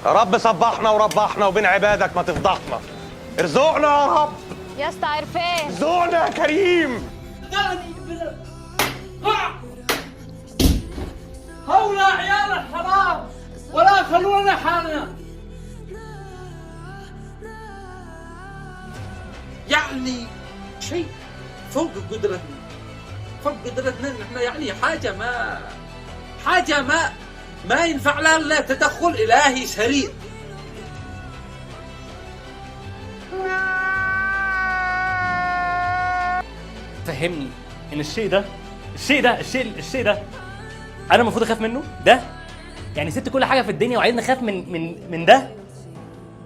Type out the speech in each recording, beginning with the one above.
يا رب صبحنا وربحنا وبين عبادك ما تفضحنا. ارزقنا يا رب. يا اسطى عرفان، ارزقنا يا كريم. هؤلاء عيال الحرام ولا خلونا حالنا. يعني شيء فوق قدرتنا، فوق قدرتنا نحن، يعني حاجة ما ينفع لها الا تدخل الهي سريع. فهمني ان الشيء ده انا المفروض اخاف منه؟ ده يعني سبت كل حاجه في الدنيا وعايزني اخاف من ده؟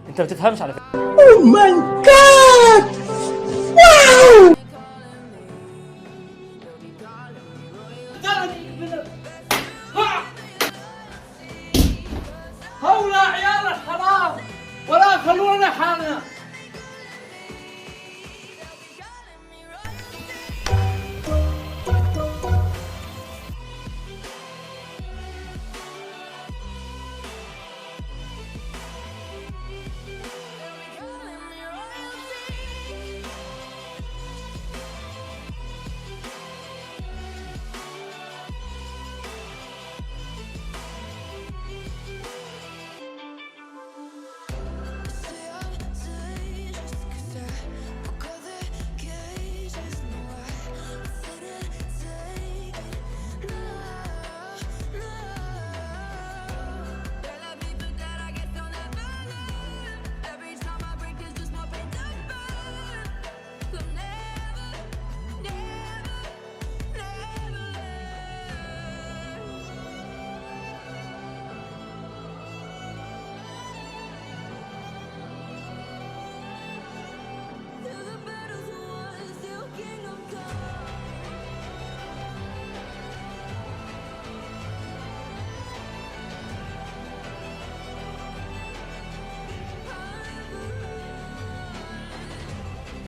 انت ما بتفهمش على فكره. اوه ماي جاد، واو. هؤلاء عيال الحرام ولا خلونا حالنا.